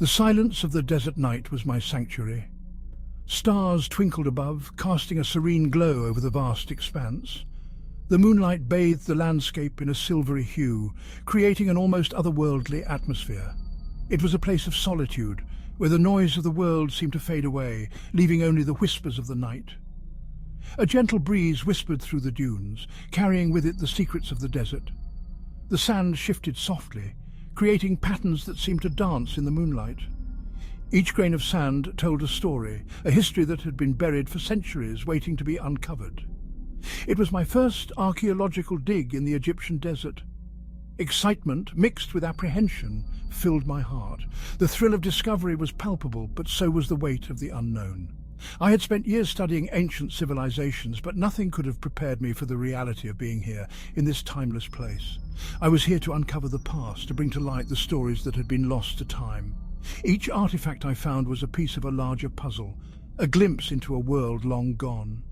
The silence of the desert night was my sanctuary. Stars twinkled above, casting a serene glow over the vast expanse. The moonlight bathed the landscape in a silvery hue, creating an almost otherworldly atmosphere. It was a place of solitude, where the noise of the world seemed to fade away, leaving only the whispers of the night. A gentle breeze whispered through the dunes, carrying with it the secrets of the desert. The sand shifted softly, creating patterns that seemed to dance in the moonlight. Each grain of sand told a story, a history that had been buried for centuries, waiting to be uncovered. It was my first archaeological dig in the Egyptian desert. Excitement, mixed with apprehension, filled my heart. The thrill of discovery was palpable, but so was the weight of the unknown. I had spent years studying ancient civilizations, but nothing could have prepared me for the reality of being here, in this timeless place. I was here to uncover the past, to bring to light the stories that had been lost to time. Each artifact I found was a piece of a larger puzzle, a glimpse into a world long gone.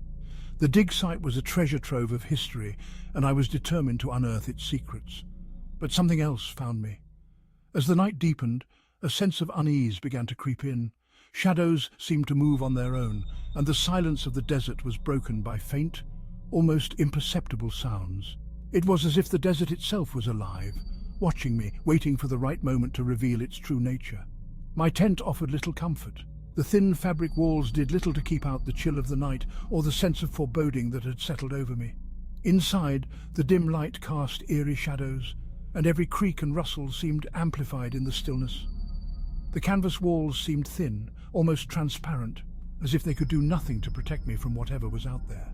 The dig site was a treasure trove of history, and I was determined to unearth its secrets. But something else found me. As the night deepened, a sense of unease began to creep in. Shadows seemed to move on their own, and the silence of the desert was broken by faint, almost imperceptible sounds. It was as if the desert itself was alive, watching me, waiting for the right moment to reveal its true nature. My tent offered little comfort. The thin fabric walls did little to keep out the chill of the night or the sense of foreboding that had settled over me. Inside, the dim light cast eerie shadows, and every creak and rustle seemed amplified in the stillness. The canvas walls seemed thin, almost transparent, as if they could do nothing to protect me from whatever was out there.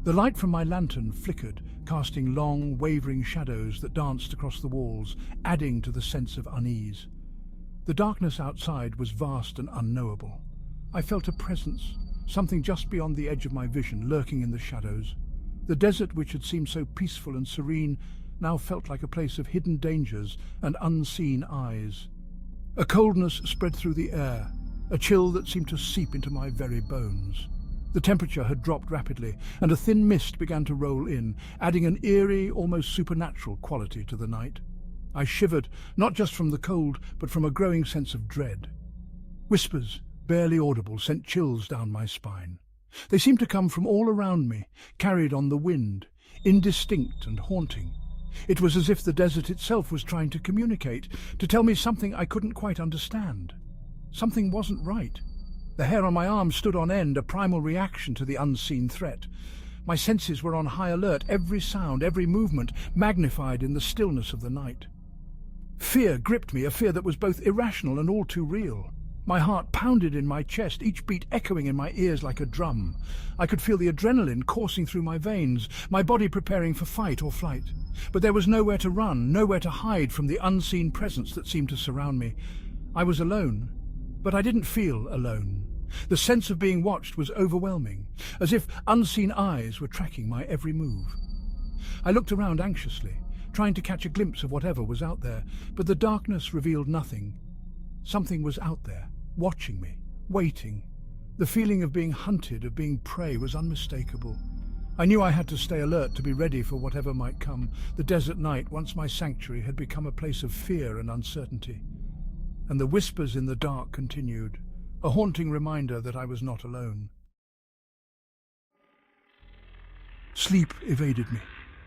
The light from my lantern flickered, casting long, wavering shadows that danced across the walls, adding to the sense of unease. The darkness outside was vast and unknowable. I felt a presence, something just beyond the edge of my vision, lurking in the shadows. The desert, which had seemed so peaceful and serene, now felt like a place of hidden dangers and unseen eyes. A coldness spread through the air, a chill that seemed to seep into my very bones. The temperature had dropped rapidly, and a thin mist began to roll in, adding an eerie, almost supernatural quality to the night. I shivered, not just from the cold, but from a growing sense of dread. Whispers, barely audible, sent chills down my spine. They seemed to come from all around me, carried on the wind, indistinct and haunting. It was as if the desert itself was trying to communicate, to tell me something I couldn't quite understand. Something wasn't right. The hair on my arm stood on end, a primal reaction to the unseen threat. My senses were on high alert, every sound, every movement magnified in the stillness of the night. Fear gripped me, a fear that was both irrational and all too real. My heart pounded in my chest, each beat echoing in my ears like a drum. I could feel the adrenaline coursing through my veins, my body preparing for fight or flight. But there was nowhere to run, nowhere to hide from the unseen presence that seemed to surround me. I was alone, but I didn't feel alone. The sense of being watched was overwhelming, as if unseen eyes were tracking my every move. I looked around anxiously, trying to catch a glimpse of whatever was out there, but the darkness revealed nothing. Something was out there, watching me, waiting. The feeling of being hunted, of being prey, was unmistakable. I knew I had to stay alert to be ready for whatever might come. The desert night, once my sanctuary, had become a place of fear and uncertainty. And the whispers in the dark continued, a haunting reminder that I was not alone. Sleep evaded me.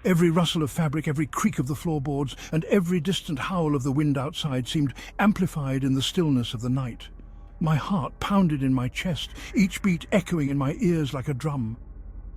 Every rustle of fabric, every creak of the floorboards, and every distant howl of the wind outside seemed amplified in the stillness of the night. My heart pounded in my chest, each beat echoing in my ears like a drum.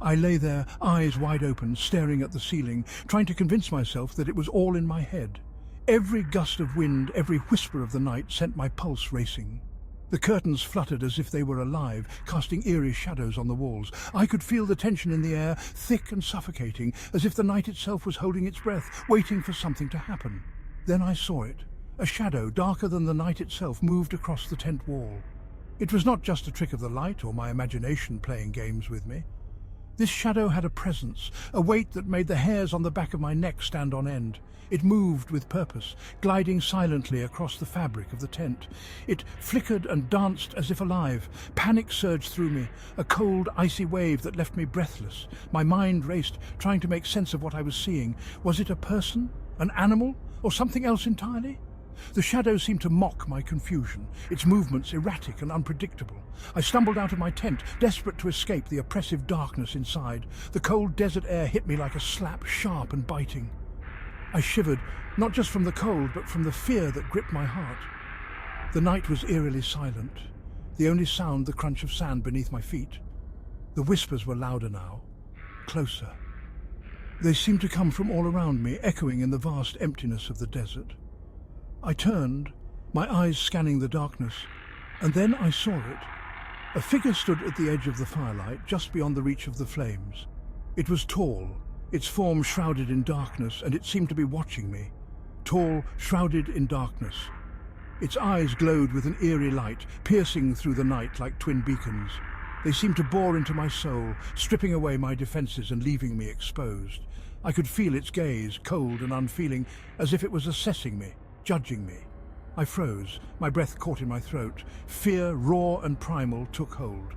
I lay there, eyes wide open, staring at the ceiling, trying to convince myself that it was all in my head. Every gust of wind, every whisper of the night sent my pulse racing. The curtains fluttered as if they were alive, casting eerie shadows on the walls. I could feel the tension in the air, thick and suffocating, as if the night itself was holding its breath, waiting for something to happen. Then I saw it. A shadow, darker than the night itself, moved across the tent wall. It was not just a trick of the light or my imagination playing games with me. This shadow had a presence, a weight that made the hairs on the back of my neck stand on end. It moved with purpose, gliding silently across the fabric of the tent. It flickered and danced as if alive. Panic surged through me, a cold, icy wave that left me breathless. My mind raced, trying to make sense of what I was seeing. Was it a person, an animal, or something else entirely? The shadow seemed to mock my confusion, its movements erratic and unpredictable. I stumbled out of my tent, desperate to escape the oppressive darkness inside. The cold desert air hit me like a slap, sharp and biting. I shivered, not just from the cold, but from the fear that gripped my heart. The night was eerily silent, the only sound the crunch of sand beneath my feet. The whispers were louder now, closer. They seemed to come from all around me, echoing in the vast emptiness of the desert. I turned, my eyes scanning the darkness, and then I saw it. A figure stood at the edge of the firelight, just beyond the reach of the flames. It was tall, its form shrouded in darkness, and it seemed to be watching me. Tall, shrouded in darkness. Its eyes glowed with an eerie light, piercing through the night like twin beacons. They seemed to bore into my soul, stripping away my defenses and leaving me exposed. I could feel its gaze, cold and unfeeling, as if it was assessing me, judging me. I froze, my breath caught in my throat. Fear, raw and primal, took hold.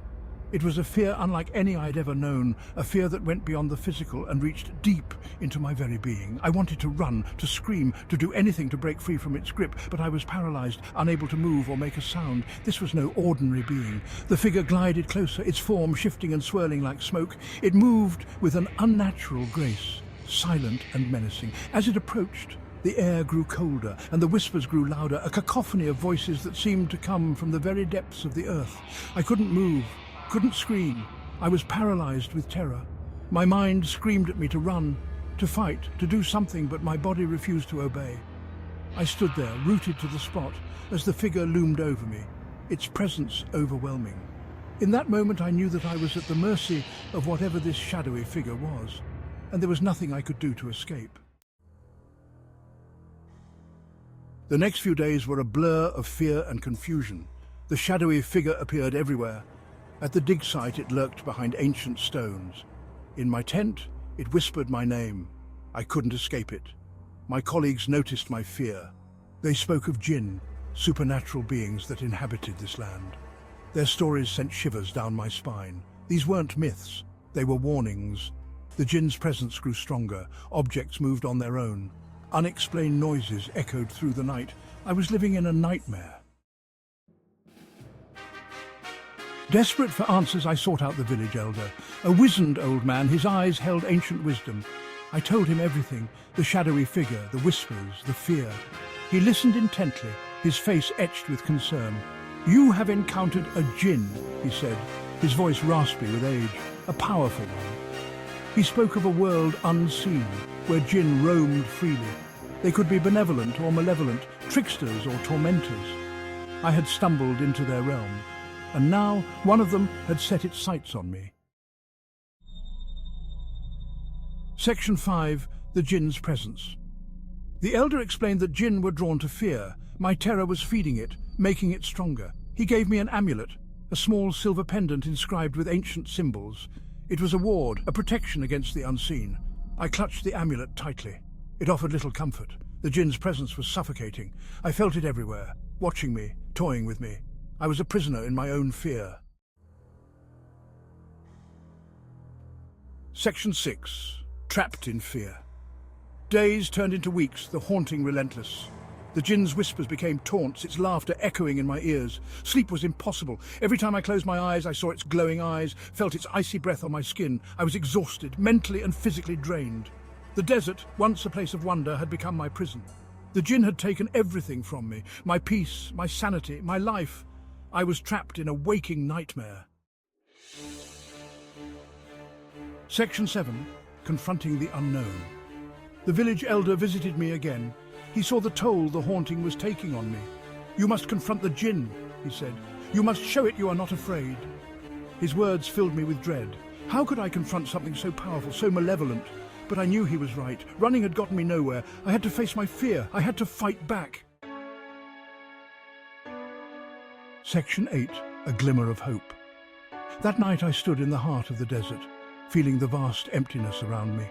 It was a fear unlike any I'd ever known, a fear that went beyond the physical and reached deep into my very being. I wanted to run, to scream, to do anything to break free from its grip, but I was paralyzed, unable to move or make a sound. This was no ordinary being. The figure glided closer, its form shifting and swirling like smoke. It moved with an unnatural grace, silent and menacing. As it approached, the air grew colder and the whispers grew louder, a cacophony of voices that seemed to come from the very depths of the earth. I couldn't move, couldn't scream. I was paralyzed with terror. My mind screamed at me to run, to fight, to do something, but my body refused to obey. I stood there, rooted to the spot, as the figure loomed over me, its presence overwhelming. In that moment I knew that I was at the mercy of whatever this shadowy figure was, and there was nothing I could do to escape. The next few days were a blur of fear and confusion. The shadowy figure appeared everywhere. At the dig site, it lurked behind ancient stones. In my tent, it whispered my name. I couldn't escape it. My colleagues noticed my fear. They spoke of Jinn, supernatural beings that inhabited this land. Their stories sent shivers down my spine. These weren't myths, they were warnings. The Jinn's presence grew stronger. Objects moved on their own. Unexplained noises echoed through the night. I was living in a nightmare. Desperate for answers, I sought out the village elder. A wizened old man, his eyes held ancient wisdom. I told him everything, the shadowy figure, the whispers, the fear. He listened intently, his face etched with concern. "You have encountered a Jinn," he said, his voice raspy with age, "a powerful one." He spoke of a world unseen, where Jinn roamed freely. They could be benevolent or malevolent, tricksters or tormentors. I had stumbled into their realm, and now one of them had set its sights on me. Section 5. The Jinn's Presence. The elder explained that Jinn were drawn to fear. My terror was feeding it, making it stronger. He gave me an amulet, a small silver pendant inscribed with ancient symbols. It was a ward, a protection against the unseen. I clutched the amulet tightly. It offered little comfort. The Jinn's presence was suffocating. I felt it everywhere, watching me, toying with me. I was a prisoner in my own fear. Section 6. Trapped in fear. Days turned into weeks, the haunting relentless. The Jinn's whispers became taunts, its laughter echoing in my ears. Sleep was impossible. Every time I closed my eyes, I saw its glowing eyes, felt its icy breath on my skin. I was exhausted, mentally and physically drained. The desert, once a place of wonder, had become my prison. The Jinn had taken everything from me, my peace, my sanity, my life. I was trapped in a waking nightmare. Section 7. Confronting the Unknown. The village elder visited me again. He saw the toll the haunting was taking on me. "You must confront the Jinn," he said. "You must show it you are not afraid." His words filled me with dread. How could I confront something so powerful, so malevolent? But I knew he was right. Running had gotten me nowhere. I had to face my fear. I had to fight back. Section 8. A Glimmer of Hope. That night I stood in the heart of the desert, feeling the vast emptiness around me.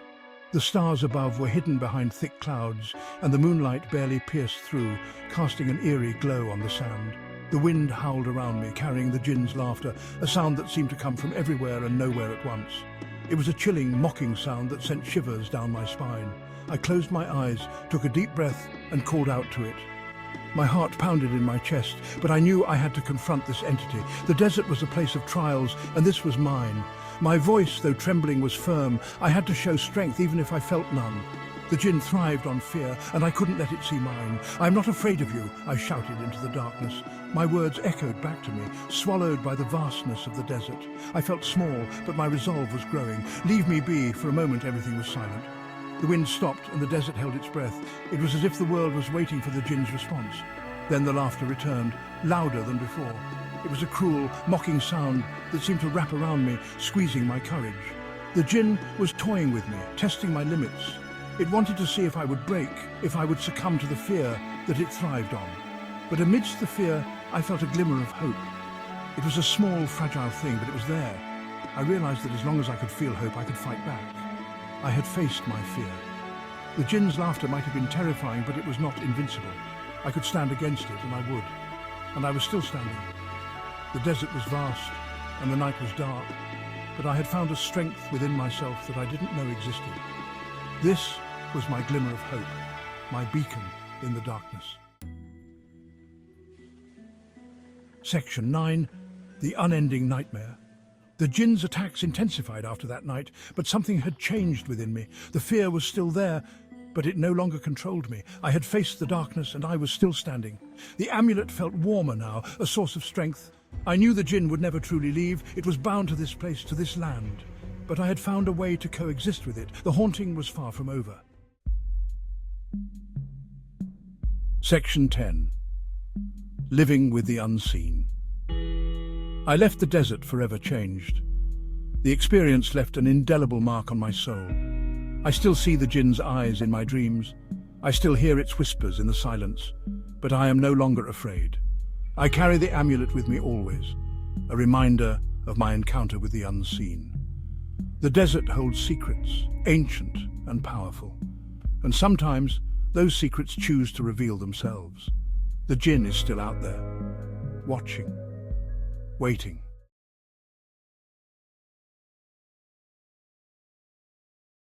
The stars above were hidden behind thick clouds, and the moonlight barely pierced through, casting an eerie glow on the sand. The wind howled around me, carrying the Jinn's laughter, a sound that seemed to come from everywhere and nowhere at once. It was a chilling, mocking sound that sent shivers down my spine. I closed my eyes, took a deep breath, and called out to it. My heart pounded in my chest, but I knew I had to confront this entity. The desert was a place of trials, and this was mine. My voice, though trembling, was firm. I had to show strength, even if I felt none. The Jinn thrived on fear, and I couldn't let it see mine. "I'm not afraid of you," I shouted into the darkness. My words echoed back to me, swallowed by the vastness of the desert. I felt small, but my resolve was growing. "Leave me be." For a moment, everything was silent. The wind stopped, and the desert held its breath. It was as if the world was waiting for the Jinn's response. Then the laughter returned, louder than before. It was a cruel, mocking sound that seemed to wrap around me, squeezing my courage. The Jinn was toying with me, testing my limits. It wanted to see if I would break, if I would succumb to the fear that it thrived on. But amidst the fear, I felt a glimmer of hope. It was a small, fragile thing, but it was there. I realized that as long as I could feel hope, I could fight back. I had faced my fear. The Jinn's laughter might have been terrifying, but it was not invincible. I could stand against it, and I would. And I was still standing. The desert was vast, and the night was dark, but I had found a strength within myself that I didn't know existed. This was my glimmer of hope, my beacon in the darkness. Section 9. The Unending Nightmare. The Jinn's attacks intensified after that night, but something had changed within me. The fear was still there, but it no longer controlled me. I had faced the darkness, and I was still standing. The amulet felt warmer now, a source of strength. I knew the Jinn would never truly leave. It was bound to this place, to this land. But I had found a way to coexist with it. The haunting was far from over. Section 10. Living with the Unseen. I left the desert forever changed. The experience left an indelible mark on my soul. I still see the Jinn's eyes in my dreams. I still hear its whispers in the silence. But I am no longer afraid. I carry the amulet with me always, a reminder of my encounter with the unseen. The desert holds secrets, ancient and powerful. And sometimes those secrets choose to reveal themselves. The Jinn is still out there, watching, waiting.